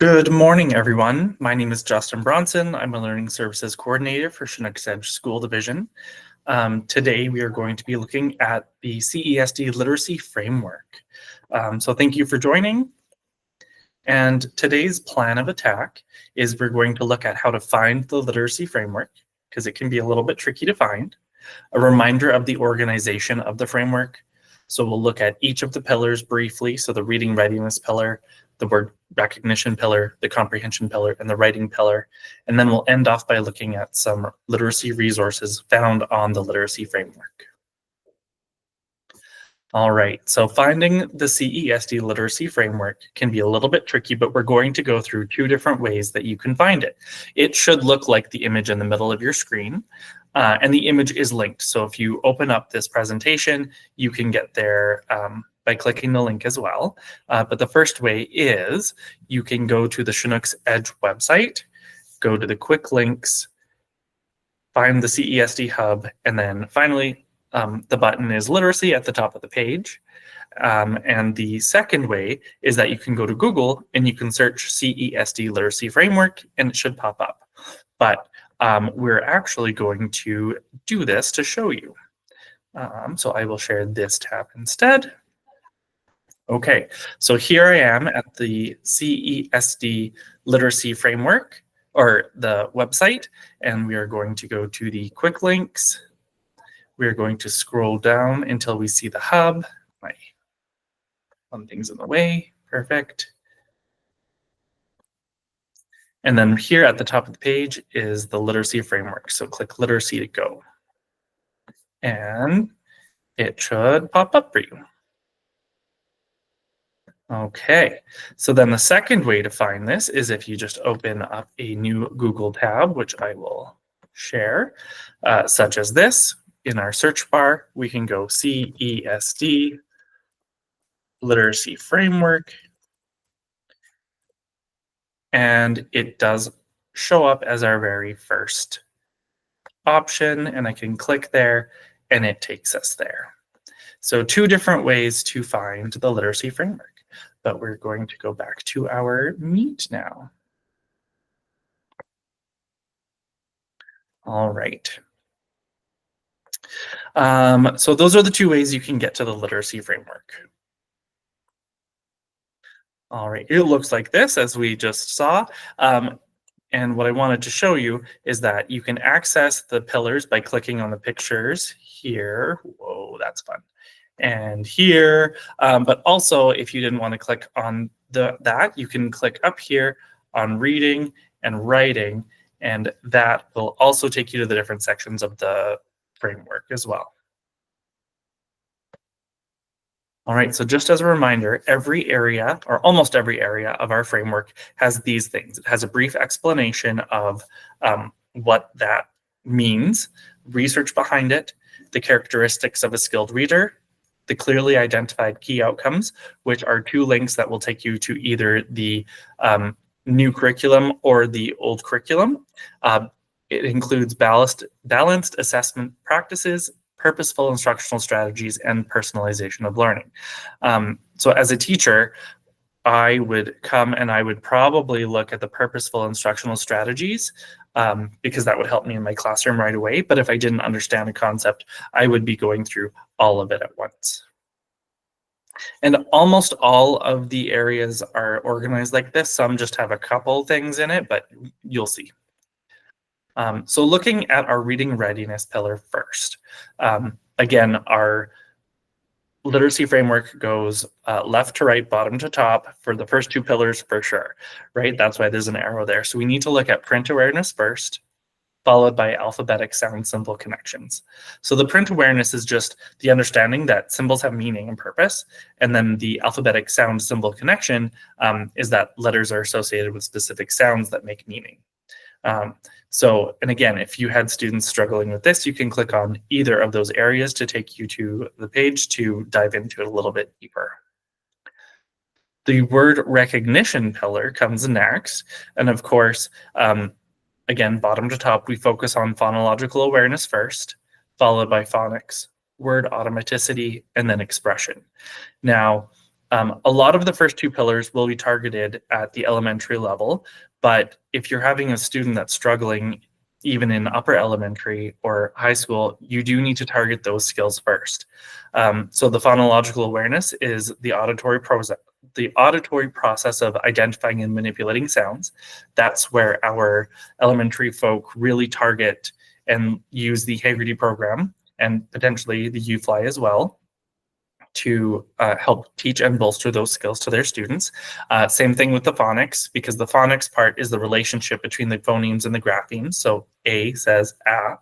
Good morning, everyone. My name is Justin Bronson. I'm a Learning Services Coordinator for Chinook's Edge School Division. Today, we are going to be looking at the CESD Literacy Framework. So thank you for joining. And today's plan of attack is we're going to look at how to find the literacy framework, because it can be a little bit tricky to find, a reminder of the organization of the framework. So we'll look at each of the pillars briefly. So the reading readiness pillar, the word recognition pillar, the comprehension pillar, and the writing pillar. And then we'll end off by looking at some literacy resources found on the literacy framework. All right, so finding the CESD literacy framework can be a little bit tricky, but we're going to go through two different ways that you can find it. It should look like the image in the middle of your screen, and the image is linked. So if you open up this presentation, you can get there by clicking the link as well. But the first way is you can go to the Chinook's Edge website, go to the quick links, find the CESD hub, and then finally, the button is literacy at the top of the page. And the second way is that you can go to Google and you can search CESD literacy framework and it should pop up. But we're actually going to do this to show you. So I will share this tab instead. Okay, so here I am at the CESD literacy framework, or the website, and we are going to go to the quick links. We're going to scroll down until we see the hub. My one thing's in the way. Perfect. And then here at the top of the page is the literacy framework. So click literacy to go. And it should pop up for you. Okay, so then the second way to find this is if you just open up a new Google tab, which I will share, such as this. In our search bar, we can go CESD literacy framework, and it does show up as our very first option, and I can click there and it takes us there. So two different ways to find the literacy framework, but we're going to go back to our meet now. All right. So those are the two ways you can get to the literacy framework. All right, it looks like this, as we just saw. And what I wanted to show you is that you can access the pillars by clicking on the pictures here. Whoa, that's fun. And here, but also if you didn't want to click on that, you can click up here on reading and writing, and that will also take you to the different sections of the framework as well. All right, so just as a reminder, every area, or almost every area of our framework has these things. It has a brief explanation of what that means, research behind it, the characteristics of a skilled reader, the clearly identified key outcomes, which are two links that will take you to either the new curriculum or the old curriculum. It includes balanced assessment practices, purposeful instructional strategies, and personalization of learning. So as a teacher, I would come and I would probably look at the purposeful instructional strategies because that would help me in my classroom right away. But if I didn't understand a concept, I would be going through all of it at once. And almost all of the areas are organized like this. Some just have a couple things in it, but you'll see. So looking at our reading readiness pillar first. Again, our literacy framework goes left to right, bottom to top for the first two pillars for sure, right? That's why there's an arrow there. So we need to look at print awareness first, followed by alphabetic sound symbol connections. So the print awareness is just the understanding that symbols have meaning and purpose, and then the alphabetic sound symbol connection is that letters are associated with specific sounds that make meaning. And again, if you had students struggling with this, you can click on either of those areas to take you to the page to dive into it a little bit deeper. The word recognition pillar comes next. And of course, again, bottom to top, we focus on phonological awareness first, followed by phonics, word automaticity, and then expression. Now, A lot of the first two pillars will be targeted at the elementary level, but if you're having a student that's struggling even in upper elementary or high school, you do need to target those skills first. So the phonological awareness is the auditory process of identifying and manipulating sounds. That's where our elementary folk really target and use the Haggerty program and potentially the UFly as well to help teach and bolster those skills to their students. Same thing with the phonics, because the phonics part is the relationship between the phonemes and the graphemes. So A says ah,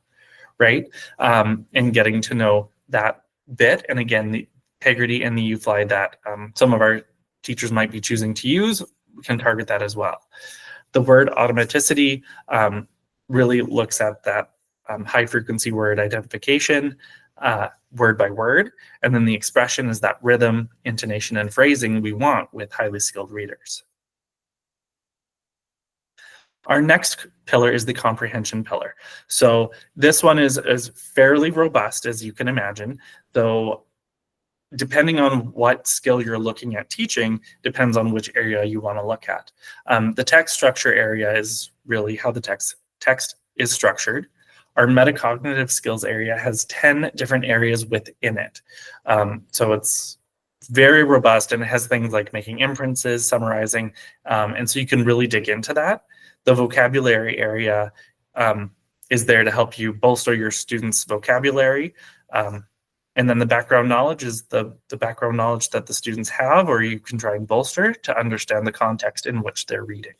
right? And getting to know that bit. And again, the Haggerty and the UFly that some of our teachers might be choosing to use can target that as well. The word automaticity really looks at that high frequency word identification, word by word, and then the expression is that rhythm, intonation, and phrasing we want with highly skilled readers. Our next pillar is the comprehension pillar. So this one is fairly robust, as you can imagine, though depending on what skill you're looking at teaching depends on which area you want to look at. The text structure area is really how the text is structured. Our metacognitive skills area has 10 different areas within it. So it's very robust and it has things like making inferences, summarizing, and so you can really dig into that. The vocabulary area is there to help you bolster your students' vocabulary. And then the background knowledge is the background knowledge that the students have, or you can try and bolster to understand the context in which they're reading.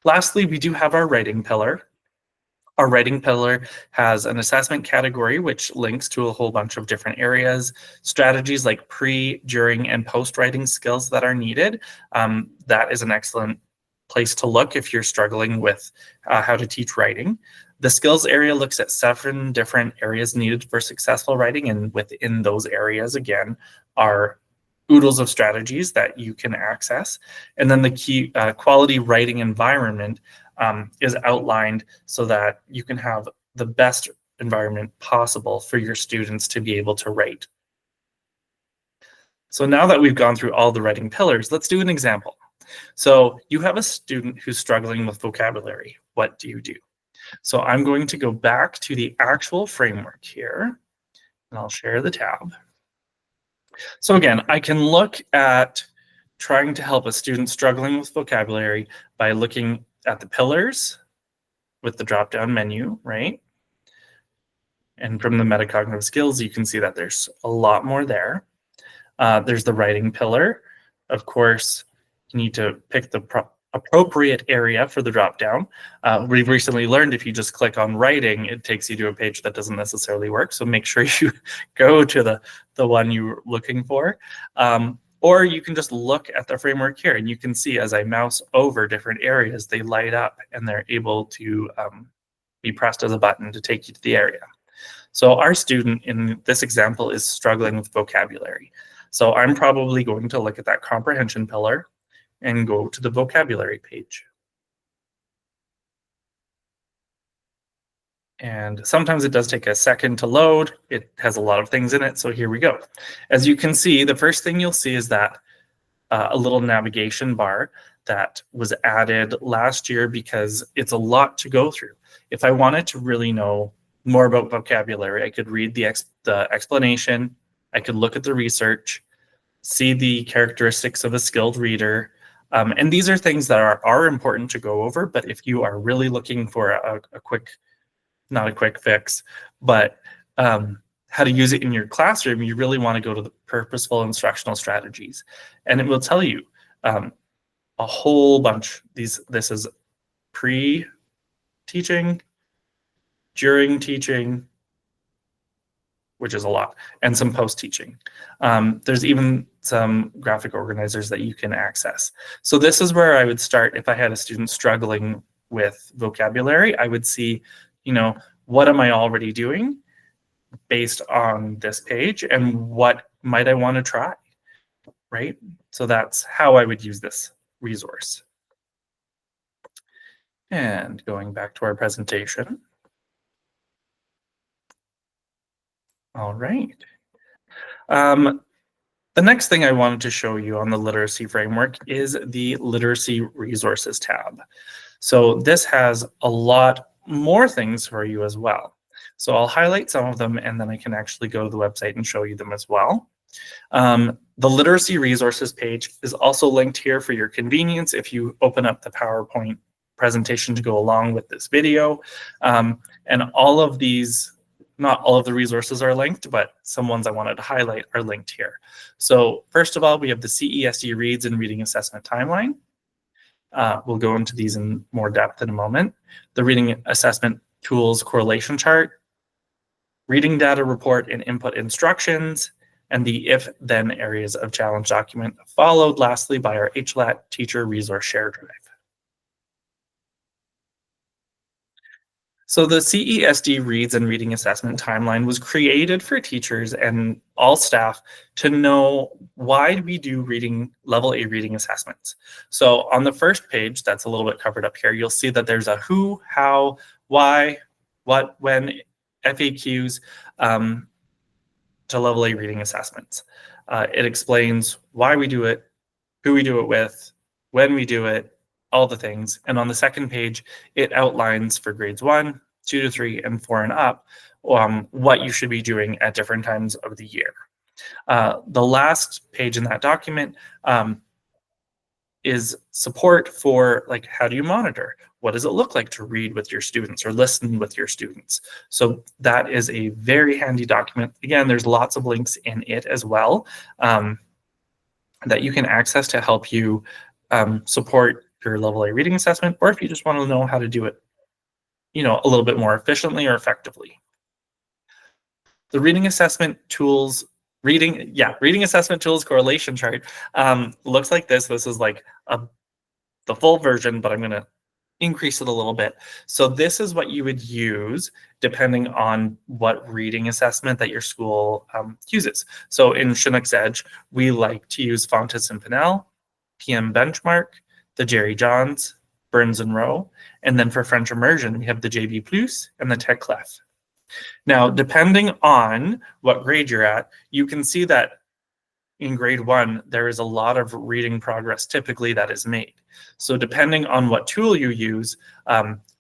Lastly, we do have our writing pillar. Our writing pillar has an assessment category, which links to a whole bunch of different areas, strategies like pre, during, and post-writing skills that are needed. That is an excellent place to look if you're struggling with how to teach writing. The skills area looks at 7 different areas needed for successful writing, and within those areas, again, are oodles of strategies that you can access. And then the key quality writing environment is outlined so that you can have the best environment possible for your students to be able to write. So now that we've gone through all the writing pillars, let's do an example. So you have a student who's struggling with vocabulary. What do you do? So I'm going to go back to the actual framework here, and I'll share the tab. So again, I can look at trying to help a student struggling with vocabulary by looking at the pillars with the drop-down menu, right? And from the metacognitive skills, you can see that there's a lot more there. There's the writing pillar. Of course, you need to pick the appropriate area for the drop-down. We've recently learned if you just click on writing, it takes you to a page that doesn't necessarily work. So make sure you go to the one you're looking for. Or you can just look at the framework here and you can see as I mouse over different areas, they light up and they're able to be pressed as a button to take you to the area. So our student in this example is struggling with vocabulary. So I'm probably going to look at that comprehension pillar and go to the vocabulary page. And sometimes it does take a second to load. It has a lot of things in it, so here we go. As you can see, the first thing you'll see is that a little navigation bar that was added last year because it's a lot to go through. If I wanted to really know more about vocabulary, I could read the explanation, I could look at the research, see the characteristics of a skilled reader, and these are things that are important to go over, but if you are really looking for a quick, not a quick fix, but how to use it in your classroom, you really want to go to the purposeful instructional strategies. And it will tell you a whole bunch. This is pre-teaching, during teaching, which is a lot, and some post-teaching. There's even some graphic organizers that you can access. So this is where I would start if I had a student struggling with vocabulary. I would see, what am I already doing based on this page and what might I want to try, right? So that's how I would use this resource. And going back to our presentation. All right. The next thing I wanted to show you on the literacy framework is the literacy resources tab. So this has a lot more things for you as well. So I'll highlight some of them and then I can actually go to the website and show you them as well. The literacy resources page is also linked here for your convenience if you open up the PowerPoint presentation to go along with this video. And all of these, not all of the resources are linked, but some ones I wanted to highlight are linked here. So first of all, we have the CESD Reads and Reading Assessment Timeline. We'll go into these in more depth in a moment. The Reading Assessment Tools Correlation Chart, Reading Data Report and Input Instructions, and the if-then areas of challenge document, followed lastly by our HLAT Teacher Resource Share Drive. So the CESD Reads and Reading Assessment Timeline was created for teachers and all staff to know why we do level A reading assessments. So on the first page, that's a little bit covered up here, you'll see that there's a who, how, why, what, when, FAQs to level A reading assessments. It explains why we do it, who we do it with, when we do it, all the things. And on the second page, it outlines for grades 1, 2 to 3, and 4 and up, what you should be doing at different times of the year. The last page in that document is support for, like, how do you monitor? What does it look like to read with your students or listen with your students? So that is a very handy document. Again, there's lots of links in it as well that you can access to help you support your level A reading assessment, or if you just want to know how to do it, a little bit more efficiently or effectively. The reading assessment tools, reading assessment tools correlation chart looks like this. This is like the full version, but I'm going to increase it a little bit. So this is what you would use depending on what reading assessment that your school uses. So in Chinook's Edge, we like to use Fontes and Pinnell, PM Benchmark, the Jerry Johns, Burns and Rowe, and then for French immersion, we have the JB Plus and the Tech Clef. Now, depending on what grade you're at, you can see that in grade 1, there is a lot of reading progress typically that is made. So depending on what tool you use,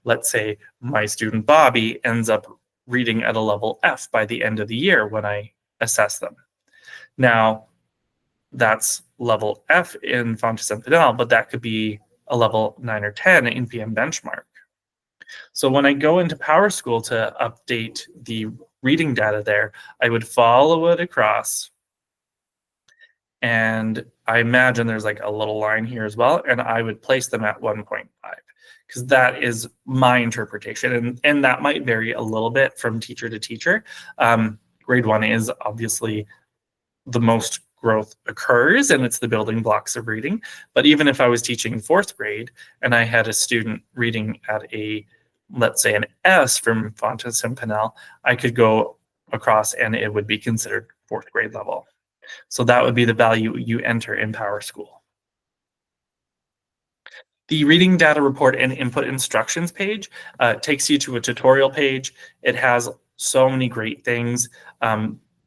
let's say my student Bobby ends up reading at a level F by the end of the year when I assess them. Now, that's level F in Fontes and Pinnell, but that could be a level 9 or 10 in PM Benchmark. So when I go into PowerSchool to update the reading data there, I would follow it across, and I imagine there's like a little line here as well, and I would place them at 1.5 because that is my interpretation, and that might vary a little bit from teacher to teacher. Grade 1 is obviously the most growth occurs, and it's the building blocks of reading. But even if I was teaching 4th grade and I had a student reading at let's say an S from Fontes and Pinnell, I could go across and it would be considered 4th grade level. So that would be the value you enter in PowerSchool. The reading data report and input instructions page takes you to a tutorial page. It has so many great things.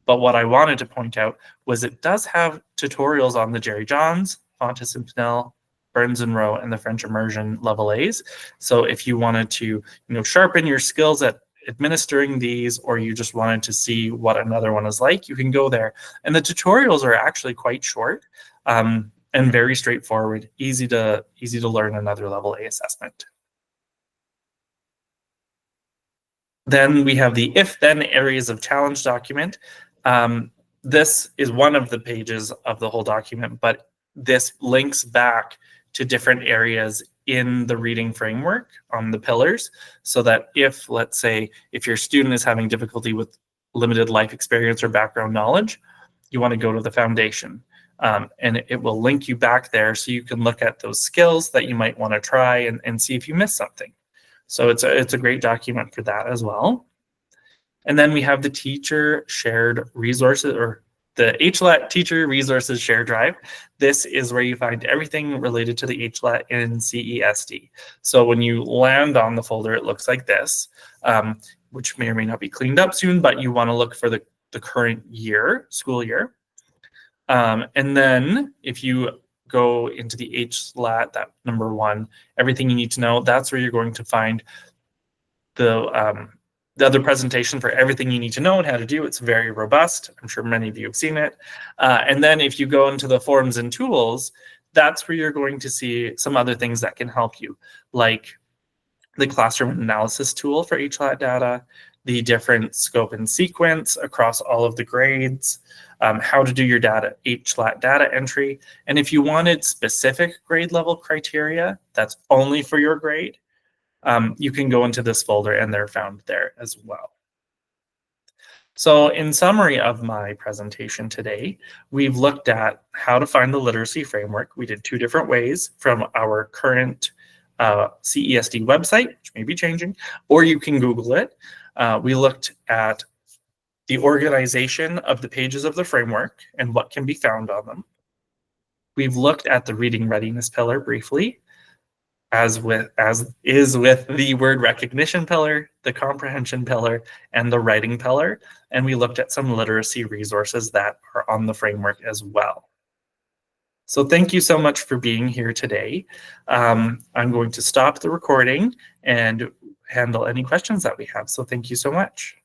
But what I wanted to point out was it does have tutorials on the Jerry Johns, Fontes and Pinnell, Burns and Rowe, and the French immersion level A's. So if you wanted to, sharpen your skills at administering these, or you just wanted to see what another one is like, you can go there. And the tutorials are actually quite short and very straightforward, easy to learn another level A assessment. Then we have the if-then areas of challenge document. This is one of the pages of the whole document, but this links back to different areas in the reading framework on the pillars, so that let's say, if your student is having difficulty with limited life experience or background knowledge, you want to go to the foundation. And it will link you back there so you can look at those skills that you might want to try and see if you missed something. So it's a great document for that as well. And then we have the teacher shared resources, or the HLAT Teacher Resources Share Drive. This is where you find everything related to the HLAT in CESD. So when you land on the folder, it looks like this, which may or may not be cleaned up soon, but you want to look for the current year, school year. And then if you go into the HLAT, that number 1, everything you need to know, that's where you're going to find the other presentation for everything you need to know and how to do. It's very robust. I'm sure many of you have seen it. And then if you go into the forums and tools, that's where you're going to see some other things that can help you, like the classroom analysis tool for HLAT data, the different scope and sequence across all of the grades, how to do your HLAT data entry. And if you wanted specific grade level criteria that's only for your grade, you can go into this folder and they're found there as well. So in summary of my presentation today, we've looked at how to find the literacy framework. We did 2 different ways from our current CESD website, which may be changing, or you can Google it. We looked at the organization of the pages of the framework and what can be found on them. We've looked at the reading readiness pillar briefly, as is with the word recognition pillar, the comprehension pillar, and the writing pillar. And we looked at some literacy resources that are on the framework as well. So thank you so much for being here today. I'm going to stop the recording and handle any questions that we have. So thank you so much.